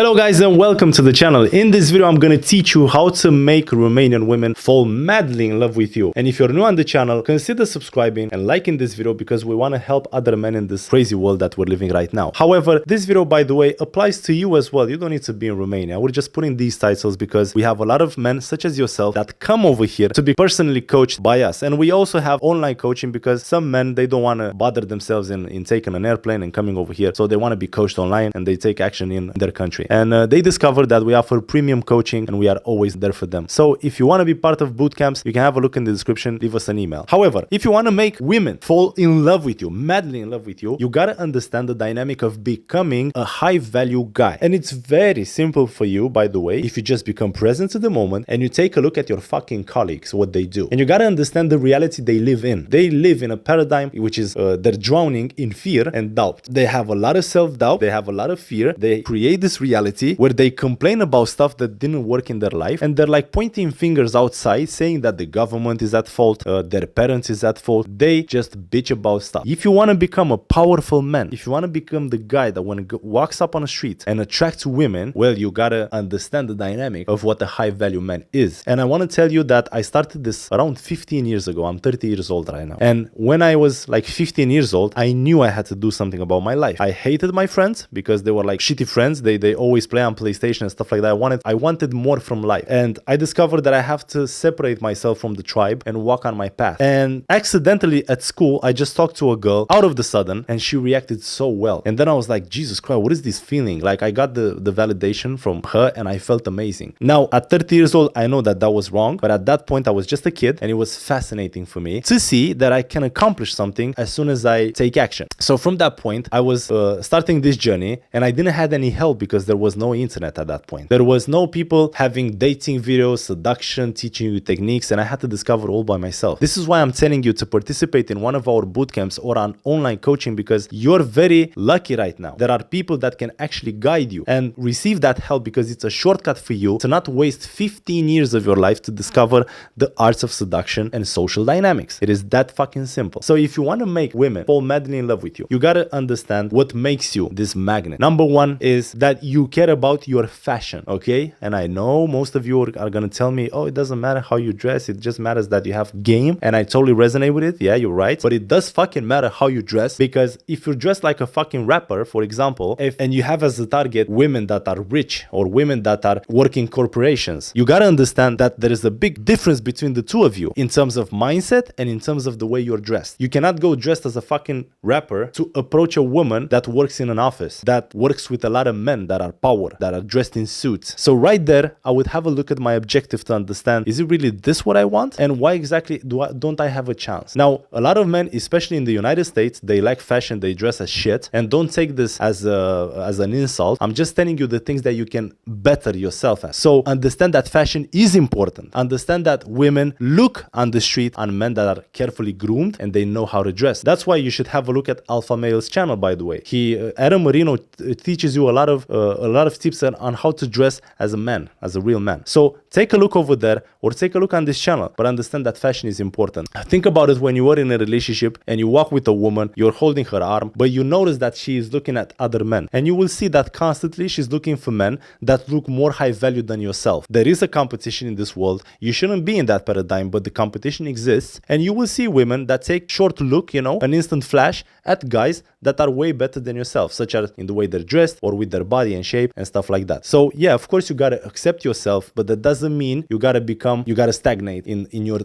Hello guys and welcome to the channel. In this video I'm gonna teach you how to make Romanian women fall madly in love with you. And if you're new on the channel, consider subscribing and liking this video because we want to help other men in this crazy world that we're living right now. However, this video, by the way, applies to you as well. You don't need to be in Romania. We're just putting these titles because we have a lot of men such as yourself that come over here to be personally coached by us. And we also have online coaching because some men, they don't want to bother themselves in taking an airplane and coming over here. So they want to be coached online and they take action in their country. And they discovered that we offer premium coaching and we are always there for them. So if you want to be part of bootcamps, you can have a look in the description, leave us an email. However, if you want to make women fall in love with you, madly in love with you, you got to understand the dynamic of becoming a high value guy. And it's very simple for you, by the way, if you just become present to the moment and you take a look at your fucking colleagues, what they do. And you got to understand the reality they live in. They live in a paradigm which is they're drowning in fear and doubt. They have a lot of self-doubt. They have a lot of fear. They create this reality where they complain about stuff that didn't work in their life, and they're like pointing fingers outside saying that the government is at fault, their parents is at fault. They just bitch about stuff. If you want to become a powerful man, if you want to become the guy that when walks up on the street and attracts women, well, you gotta understand the dynamic of what a high value man is. And I want to tell you that I started this around 15 years ago. I'm 30 years old right now, and when I was like 15 years old, I knew I had to do something about my life. I hated my friends because they were like shitty friends. They always play on PlayStation and stuff like that. I wanted more from life, and I discovered that I have to separate myself from the tribe and walk on my path. And accidentally at school, I just talked to a girl out of the sudden, and she reacted so well. And then I was like, Jesus Christ, what is this feeling? Like I got the validation from her, and I felt amazing. Now at 30 years old, I know that that was wrong, but at that point I was just a kid, and it was fascinating for me to see that I can accomplish something as soon as I take action. So from that point, I was starting this journey, and I didn't have any help because there was no internet at that point. There was no people having dating videos, seduction, teaching you techniques, and I had to discover all by myself. This is why I'm telling you to participate in one of our bootcamps or on online coaching, because you're very lucky right now. There are people that can actually guide you and receive that help because it's a shortcut for you to not waste 15 years of your life to discover the arts of seduction and social dynamics. It is that fucking simple. So if you want to make women fall madly in love with you, you got to understand what makes you this magnet. Number one is that you care about your fashion, okay? And I know most of you are gonna tell me, oh, it doesn't matter how you dress, it just matters that you have game. And I totally resonate with it. Yeah, you're right. But it does fucking matter how you dress, because if you're dressed like a fucking rapper, for example, and you have as a target women that are rich or women that are working corporations, you gotta understand that there is a big difference between the two of you in terms of mindset and in terms of the way you're dressed. You cannot go dressed as a fucking rapper to approach a woman that works in an office, that works with a lot of men that are power, that are dressed in suits. So right there, I would have a look at my objective to understand, is it really this what I want? And why exactly don't I have a chance? Now, a lot of men, especially in the United States, they like fashion, they dress as shit, and don't take this as an insult. I'm just telling you the things that you can better yourself at. So understand that fashion is important. Understand that women look on the street on men that are carefully groomed and they know how to dress. That's why you should have a look at Alpha Male's channel, by the way. Adam Marino teaches you a lot of tips on how to dress as a man, as a real man. So take a look over there or take a look on this channel, but understand that fashion is important. Think about it when you are in a relationship and you walk with a woman, you're holding her arm, but you notice that she is looking at other men. And you will see that constantly she's looking for men that look more high value than yourself. There is a competition in this world. You shouldn't be in that paradigm, but the competition exists. And you will see women that take short look, an instant flash at guys that are way better than yourself, such as in the way they're dressed or with their body and shape and stuff like that. So yeah, of course you gotta accept yourself, but that doesn't mean you gotta stagnate in your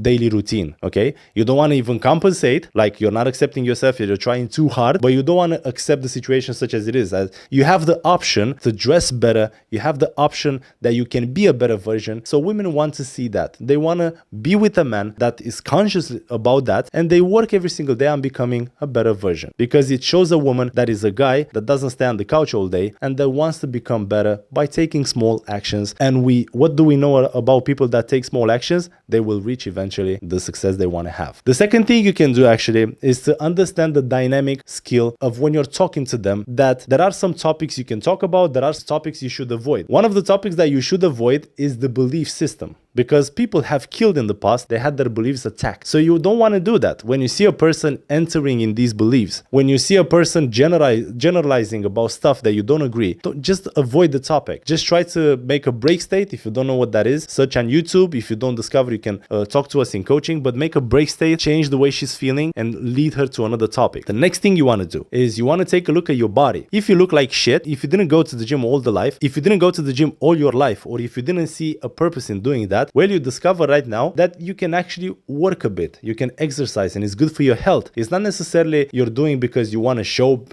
daily routine, okay? You don't want to even compensate, like you're not accepting yourself, you're trying too hard, but you don't want to accept the situation such as it is. As you have the option to dress better, you have the option that you can be a better version. So women want to see that. They want to be with a man that is conscious about that, and they work every single day on becoming a better version, because it shows a woman that is a guy that doesn't stay on the couch all day and that wants to become better by taking small actions. And what do we know about people that take small actions? They will reach eventually the success they want to have. The second thing you can do actually is to understand the dynamic skill of when you're talking to them, that there are some topics you can talk about, there are topics you should avoid. One of the topics that you should avoid is the belief system. because people have killed in the past, they had their beliefs attacked. So you don't want to do that. When you see a person entering in these beliefs, when you see a person generalizing about stuff that you don't agree, just avoid the topic. Just try to make a break state. If you don't know what that is, search on YouTube. If you don't discover, you can talk to us in coaching, but make a break state, change the way she's feeling and lead her to another topic. The next thing you want to do is you want to take a look at your body. If you look like shit, if you didn't go to the gym all the life, if you didn't go to the gym all your life, or if you didn't see a purpose in doing that, well, you discover right now that you can actually work a bit. You can exercise and it's good for your health. It's not necessarily you're doing because you want to show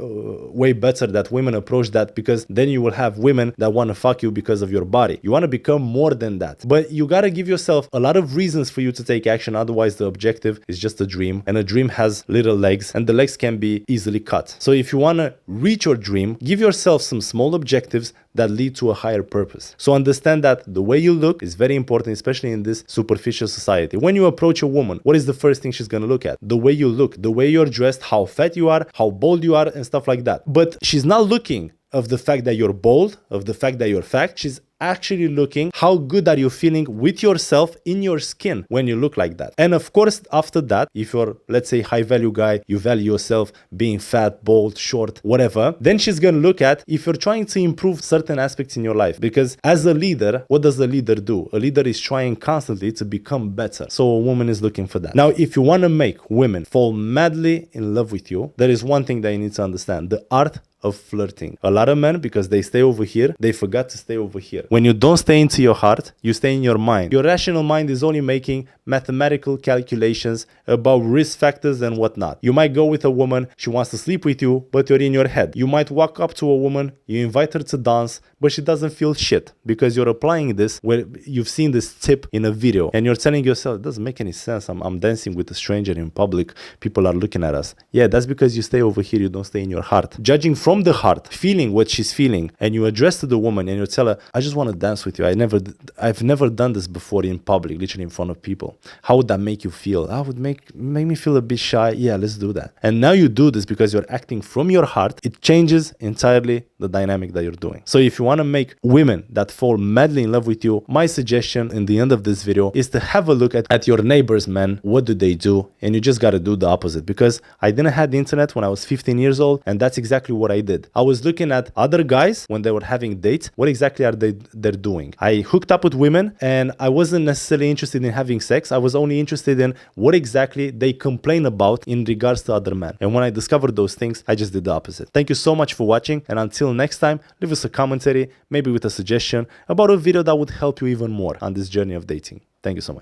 way better that women approach that, because then you will have women that want to fuck you because of your body. You want to become more than that. But you got to give yourself a lot of reasons for you to take action. Otherwise, the objective is just a dream, and a dream has little legs, and the legs can be easily cut. So if you want to reach your dream, give yourself some small objectives that lead to a higher purpose. So understand that the way you look is very important, especially in this superficial society. When you approach a woman, what is the first thing she's going to look at? The way you look, the way you're dressed, how fat you are, how bold you are, and stuff like that. But she's not looking of the fact that you're bold, of the fact that you're fat. She's actually looking how good are you feeling with yourself in your skin when you look like that. And of course, after that, if you're, let's say, high value guy, you value yourself being fat, bold, short, whatever, then she's gonna look at if you're trying to improve certain aspects in your life. Because as a leader, what does a leader do? A leader is trying constantly to become better. So a woman is looking for that. Now, if you want to make women fall madly in love with you, there is one thing that you need to understand: the art of flirting. A lot of men, because they stay over here, they forgot to stay over here. When you don't stay into your heart, you stay in your mind. Your rational mind is only making mathematical calculations about risk factors and whatnot. You might go with a woman, she wants to sleep with you, but you're in your head. You might walk up to a woman, you invite her to dance, but she doesn't feel shit because you're applying this where you've seen this tip in a video and you're telling yourself, it doesn't make any sense. I'm dancing with a stranger in public. People are looking at us. Yeah, that's because you stay over here. You don't stay in your heart. Judging from the heart, feeling what she's feeling, and you address to the woman and you tell her, I just want to dance with you. I've never done this before in public, literally in front of people. How would that make you feel? That would make me feel a bit shy. Yeah, let's do that. And now you do this because you're acting from your heart. It changes entirely the dynamic that you're doing. So if you want to make women that fall madly in love with you, my suggestion in the end of this video is to have a look at your neighbors, man. What do they do? And you just got to do the opposite, because I didn't have the internet when I was 15 years old, and that's exactly what I did. I was looking at other guys when they were having dates. What exactly are they're doing? I hooked up with women and I wasn't necessarily interested in having sex. I was only interested in what exactly they complain about in regards to other men. And when I discovered those things, I just did the opposite. Thank you so much for watching, and until next time, leave us a commentary, maybe with a suggestion about a video that would help you even more on this journey of dating. Thank you so much.